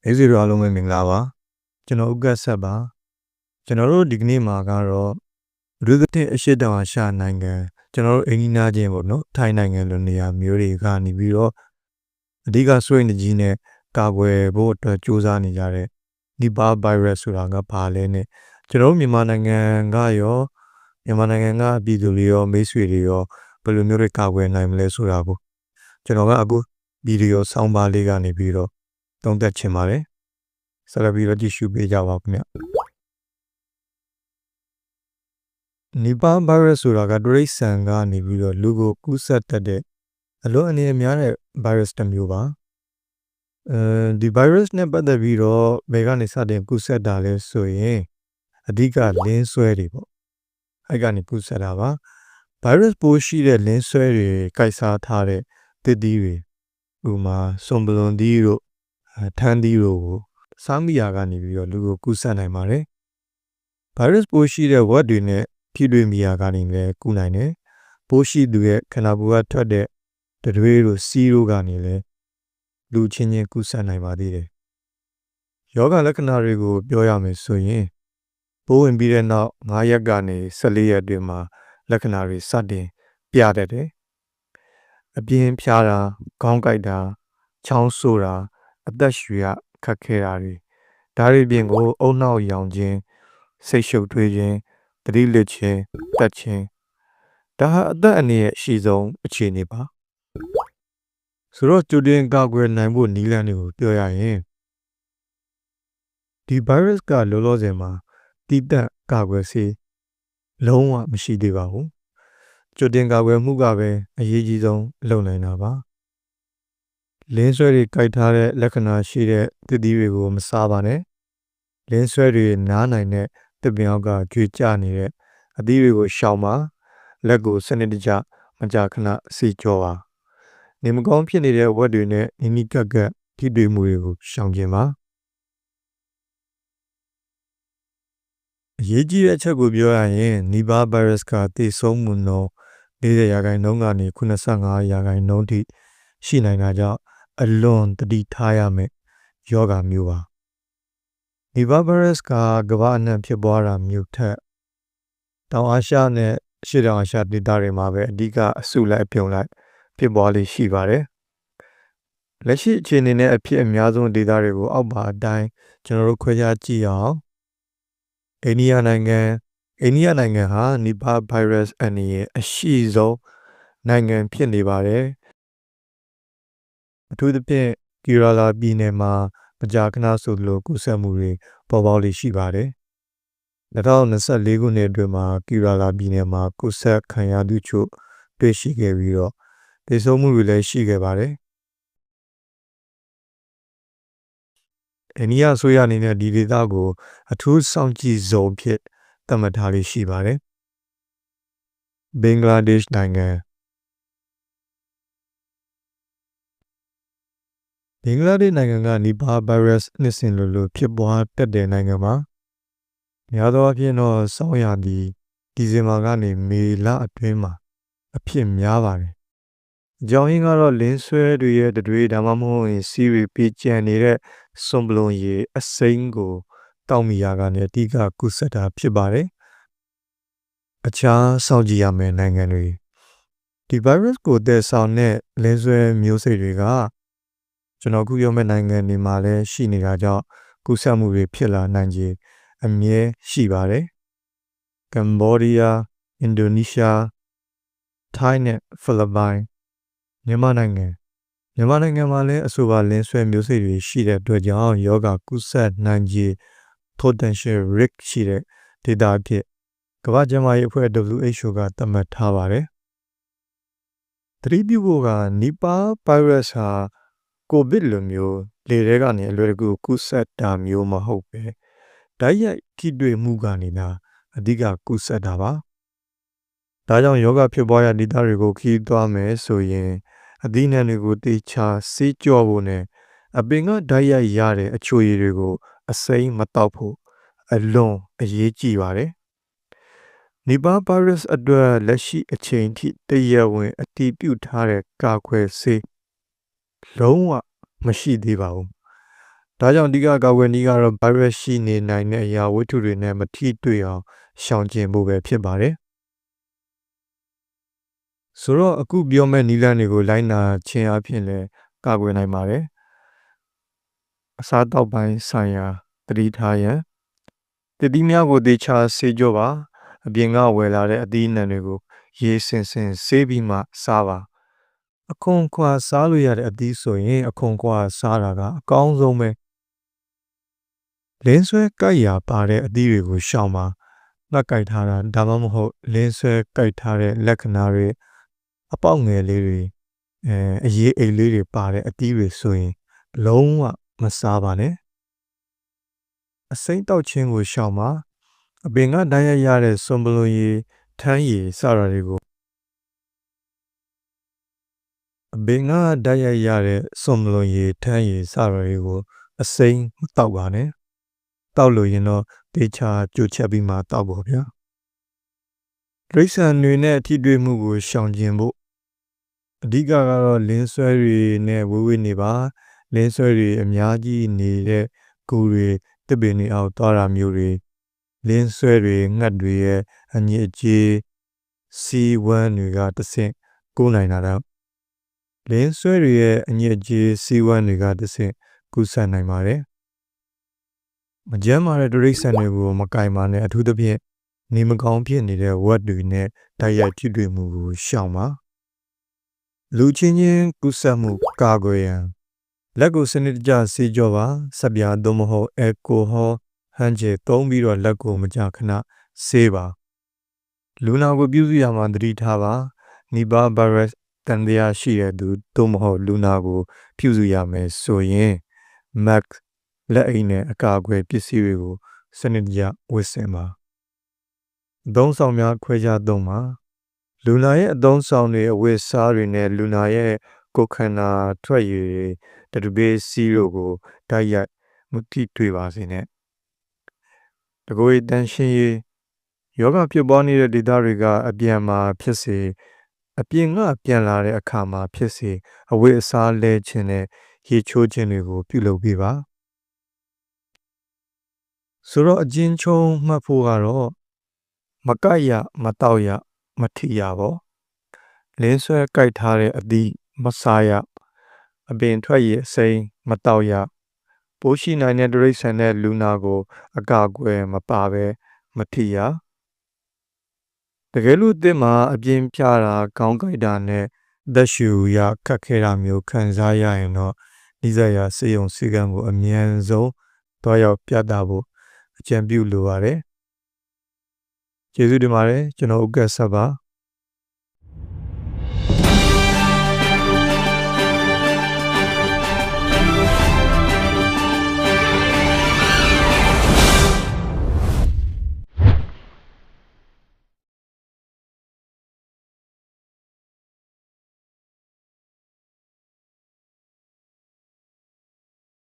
Easy ရလုံးပဲမင်္ဂလာပါကျွန်တော်ဥက္ကဆက်ပါကျွန်တော်တို့ဒီကနေ့မှာကတော့လူသစ်အရှိတောင်အာရှနိုင်ငံကျွန်တော်တို့အိန္ဒိယချင်းပေါ့နော်ထိုင်းနိုင်ငံလိုနေရာမျိုးတွေကနေပြီးတော့အဓိကဆွေးနွေးကြီးနဲ့ကာကွယ်ဖို့အတွက်စူးစမ်းနေကြတဲ့ Nipah virus ဆိုတာကဘာလဲနဲ့ကျွန်တော်တို့မြန်မာနိုင်ငံကပြည်သူတွေရောမိတ်ဆွေတွေရောဘယ်လိုမျိုးတွေကာကွယ်နိုင်မလဲဆိုတာကိုကျွန်တော်ကအခုဗီဒီယိုဆောင်းပါးလေးကနေပြီးတော့သုံးသပ်ချင်ပါတယ်ဆက်လက်ပြီးတော့ကြည့်ရှုပေးကြပါခင်ဗျNipah virus ဆိုတာကတိရစ္ဆာန်ကနေပြီးတော့လူကိုကူးစက်တတ်တဲ့အလွန်အနေများတဲ့ virus တစ်မျိုးပါဒီ virus နဲ့ပတ်သက်ပြီးတော့ဘယ်ကနေစတင်ကူးစက်တာလဲဆိုရင်အဓိကလင်းဆွဲတွေပေါ့အဲ့ကနေကူးစက်တာပါ virus ပိုးရှိတဲ့လင်းဆွဲတွေကိုက်စားထားတဲ့သစ်သီးတွေဥမာစွန်ပလွန်သီးတို့ထန်းသီးတို့ကိုစားမိရာကနေပြီးတော့လူကိုကူးစက်နိုင်ပါတယ် virus ပိုးရှိတဲ့ဝက်တွေနဲ့ထိတွေ့မိရာကနေလည်းကူးနိုင်တယ်ပိုးရှိသူရဲ့ခန္ဓာကိုယ်ကထွက်တဲ့တတွေးတို့စီးတို့ကနေလည်းလူချင်းချင်းကူးစက်နိုင်ပါသေးတယ်ယောဂလက္ခဏာတွေကိုပြောရမယ်ဆိုရင်ပိုးဝင်ပြီးတဲ့နောက်9ရက်ကနေ14ရက်အတွင်းမှာလက္ခဏာတွေစတင်ပြတတ်တယ်အပြင်းဖြားတာခေါင်းကိုက်တာချောင်းဆိုးတာအသက်ရှူရခက်ခဲတာတွေဒါတွေပြင်ကိုအုံနောက်ရောင်ခြင်းစိတ်ရှုပ်ထွေးခြင်းတတိလစ်ခြင်းတက်ခြင်းဒါဟာအသက်အန္တရာယ်အရှိဆုံးအခြေအနေပါဆိုတော့ကြိုတင်ကာကွယ်နိုင်ဖို့နည်းလမ်းတွေကိုပြောရရင်ဒီ virus ကလောလောဆယ်မှာတိတက်ကာကွယ်ဆေးလုံးဝမရှိသေးပါဘူးကြိုတင်ကာကွယ်မှုကပဲအရေးကြီးဆုံးလုပ်နိုင်တာပါလင်းဆွဲတွေကြိုက်ထားတဲ့လက္ခဏာရှိတဲ့သစ်သီးတွေကိုမစားပါနဲ့လင်းဆွဲတွေနားနိုင်တဲ့သစ်ပင်အောက်ကကြွေကျနေတဲ့အသီးတွေကိုရှောင်ပါလက်ကိုစနစ်တကျမကြာခဏစီကြောပါနေမကောင်းဖြစ်နေတဲ့ဝက်တွေနဲ့နီးနီးကပ်ကပ်ထိတွေ့မှုတွေကိုရှောင်ကျင်ပါအရေးကြီးတဲ့အချက်ကိုပြောရရင် Nipah virus ကသေဆုံးမှုနှုန်း40%ကနေ85%ထိရှိနိုင်တာကြောင့်အလွန်တတိထားရမယ်ယောဂမျိုးပါ Nipah virus ကကမ္ဘာအနှံ့ဖြစ်ပွားတာမျိုးထက်တောင်အာရှနဲ့အရှေ့တောင်အာရှဒေသတွေမှာပဲအဓိကအစုလိုက်အပြုံလိုက်ဖြစ်ပွားလေးရှိပါတယ်လက်ရှိအခြေအနေနဲ့အဖြစ်အများဆုံးဒေသတွေကိုအောက်ပါအတိုင်းကျွန်တော်တို့ခွဲခြားကြည့်အောင်အိန္ဒိယနိုင်ငံဟာ Nipah virus အန္တရာယ်အရှိဆုံးနိုင်ငံဖြစ်နေပါတယ်အထူးသဖြင့် Kerala ပြည်နယ်မှာမကြာခဏဆိုသလိုကူးစက်မှုတွေပေါ်ပေါက်လေရှိပါတယ်2024ခုနှစ်အတွင်းမှာ Kerala ပြည်နယ်မှာကူးစက်ခံရသူချို့တွေ့ရှိခဲ့ပြီးတော့သေဆုံးမှုတွေလည်းရှိခဲ့ပါတယ်အိန္ဒိယဆိုရအနေနဲ့ဒီဒေသကိုအထူးစောင့်ကြည့်ဇုံဖြစ်သတ်မှတ်ထားလေးရှိပါတယ်ဘင်္ဂလားဒေ့ရှ်နိုင်ငံက Nipah virus နှစ်စဉ်လိုဖြစ်ပွားတတ်တဲ့နိုင်ငံမှာများသောအားဖြင့်တော့စောင်းရာသီဒီဇင်ဘာကနေမေလအတွင်းမှာအဖြစ်များပါတယ်အကြောင်းရင်းကတော့လင်းဆွဲတွေရဲ့တတွေဒါမှမဟုတ်ရင်စီးရီပေးကျန်နေတဲ့စွန်ပလွန်ရည်အစိမ်းကိုတောက်မိရာကနေအဓိကကူးစက်တာဖြစ်ပါတယ်အခြားစောင့်ကြည့်ရမယ့်နိုင်ငံတွေဒီ virus ကိုသယ်ဆောင်တဲ့လင်းဆွဲမျိုးစိတ်တွေကကျွန်တော်ခုပြောမယ့်နိုင်ငံတွေမှာလည်းရှိနေတာကြောင့်ကူးစက်မှုတွေဖြစ်လာနိုင်ခြေအမြဲရှိပါတယ်ကမ္ဘောဒီးယားအင်ဒိုနီးရှားထိုင်းနဲ့ဖိလစ်ပိုင်မြန်မာနိုင်ငံမှာလည်းအဆိုပါလင်းဆွဲမျိုးစိတ်တွေရှိတဲ့အတွက်ကြောင့်ယောဂကူးစက်နိုင်ခြေ potential risk ရှိတဲ့ဒေသအဖြစ်ကမ္ဘာ့ကျန်းမာရေးအဖွဲ့ WHO ကသတ်မှတ်ထားပါတယ်သတိပြုဖို့က Nipah virus ဟာကိုဗစ်လိုမျိုးလေထဲကနေအလွယ်တကူကူးစက်တာမျိုးမဟုတ်ပဲဓာတ်ရိုက်ထိတွေ့မှုကနေသာအဓိကကူးစက်တာပါဒါကြောင့်ယောဂဖြစ်ပွားရာဒေသတွေကိုခီးသွားမယ်ဆိုရင်အသီးနှံတွေကိုတေချာဆေးကြောဖို့နဲ့အပင်ကဓာတ်ရိုက်ရတဲ့အချိုရည်တွေကိုအစိမ်းမတောက်ဖို့အလွန်အရေးကြီးပါတယ်Nipah virus အတွက်လက်ရှိအချိန်ထိတရားဝင်အတည်ပြုထားတဲ့ကာကွယ်ဆေးလုံးဝမရှိသေးပါဘူး ဒါကြောင့်အဓိကကာကွယ်နည်းကတော့ virus ရှိနေနိုင်တဲ့အရာဝတ္ထုတွေနဲ့မထိတွေ့အောင်ရှောင်ကျဉ်ဖို့ပဲဖြစ်ပါတယ်ဆိုတော့အခုပြောမဲ့နည်းလမ်းတွေကိုလိုက်နာခြင်းအပြင်လည်းကာကွယ်နိုင်ပါတယ်အစားအသောက်ပိုင်းဆိုင်ရာသတိထားရန်တတိများကိုတေချာဆေးကြောပါအပြင်ကဝယ်လာတဲ့အသီးအနှံတွေကိုရေစင်ဆေးပြီးမှစားပါအခွန်ခွာစားလို့ရတဲ့အသီးဆိုရင်အခွန်ခွာစားတာကအကောင်းဆုံးပဲလင်းဆွဲကိုက်ရာပါတဲ့အသီးတွေကိုရှောင်ပါနှက်ကိုက်ထားတာဒါမှမဟုတ်လင်းဆွဲကိုက်ထားတဲ့လက္ခဏာတွေအပေါက်ငယ်လေးတွေအရေးအိတ်လေးတွေပါတဲ့အသီးတွေဆိုရင်လုံးဝမစားပါနဲ့အစိမ့်တောက်ခြင်းကိုရှောင်ပါအပင်ကတန်းရရတဲ့စွန်ပလွန်ရည်ထမ်းရည်စတာတွေကိုအပင်ကတန်းရရတဲ့စွန်ပလွန်ရည်ထမ်းရည်စတာတွေကိုအစိမ့်မတောက်ပါနဲ့တောက်လို့ရင်တော့တေချာကြိုချက်ပြီးမှတောက်ဖို့ဗျာရိษံတွေနဲ့ထိတွေ့မှုကိုရှောင်ကျဉ်ဖို့အဓိကကတော့လင်းဆွဲတွေနဲ့ဝေးနေပါလင်းဆွဲတွေအများကြီးနေတဲ့ကိုယ်တွေတစ်ပင်တွေအောက်သွားတာမျိုးတွေလင်းဆွဲတွေငှက်တွေရဲ့အညစ်အကြေးစီဝမ်းတွေကတဆင့်ကူးနိုင်တာတော့လင်းဆွဲတွေရဲ့အညစ်အကြေးစီဝမ်းတွေကတဆင့်ကူးစက်နိုင်ပါတယ်မကျန်းမာတဲ့တိရစ္ဆာန်တွေကိုမကင်ပါနဲ့အထူးသဖြင့်နေမကောင်းဖြစ်နေတဲ့ဝက်တွေနဲ့တိုက်ရိုက်ထိတွေ့မှုကိုရှောင်ပါလူချင်းချင်းကူးစက်မှုကာကွယ်ရန်လက်ကိုစနစ်တကျဆေးကြောပါဆပ်ပြာသို့မဟုတ်အယ်ကိုဟောဟန်ဂျယ်သုံးပြီးတော့လက်ကိုမကြာခဏဆေးပါလူနာကိုပြုစုရမှာသတိထားပါနီဘာဗိုင်းရပ်စ်တန်တရားရှိတဲ့သူသို့မဟုတ်လူနာကိုပြုစုရမယ်ဆိုရင် Mac လက်အိတ်နဲ့အကာအကွယ်ပစ္စည်းတွေကိုစနစ်တကျဝတ်ဆင်ပါအသုံးဆောင်များခွဲခြားသုံးပါလူနာရဲ့အသုံးဆောင်တွေအဝတ်အစားတွေနဲ့လူနာရဲ့ကိုယ်ခန္ဓာထွက်ရည်တတူပေးစီးတို့ကိုတိုက်ရိုက်မထိတွေ့ပါစေနဲ့တကိုယ်တန်ရှင်းရေးယောဂဖြစ်ပွားနေတဲ့ဒေသတွေကအပြန်မှာဖြစ်စေအပြင်ကပြန်လာတဲ့အခါမှာဖြစ်စေအဝတ်အစားလဲခြင်းနဲ့ရေချိုးခြင်းတွေကိုပြုလုပ်ပေးပါဆိုတော့အကျဉ်းချုံးမှတ်ဖို့ကတော့မကိုက်ရမတောက်ရမထိရပေါ့လင်းဆွဲကိုက်ထားတဲ့အသီးမစားရအပင်ထွက်ရည်အစိမ်းမတောက်ရပိုးရှိနိုင်တဲ့တိရစ္ဆာန်နဲ့လူနာကိုအကာအကွယ်မပါဘဲမထိရတကယ်လို့အသစ်မှာအပြင်းပြတာခေါင်းကိုက်တာနဲ့သက်ရှူရခက်ခဲတာမျိုးခံစားရရင်တော့ဤစရာစေယုံစည်းကမ်းကိုအမြန်ဆုံးတွားရောက်ပြသဖို့အကြံပြုလိုပါတယ်ကျေးဇူးတင်ပါတယ်ကျွန်တော်ဥက္ကဋ္ဌဆက်ပါ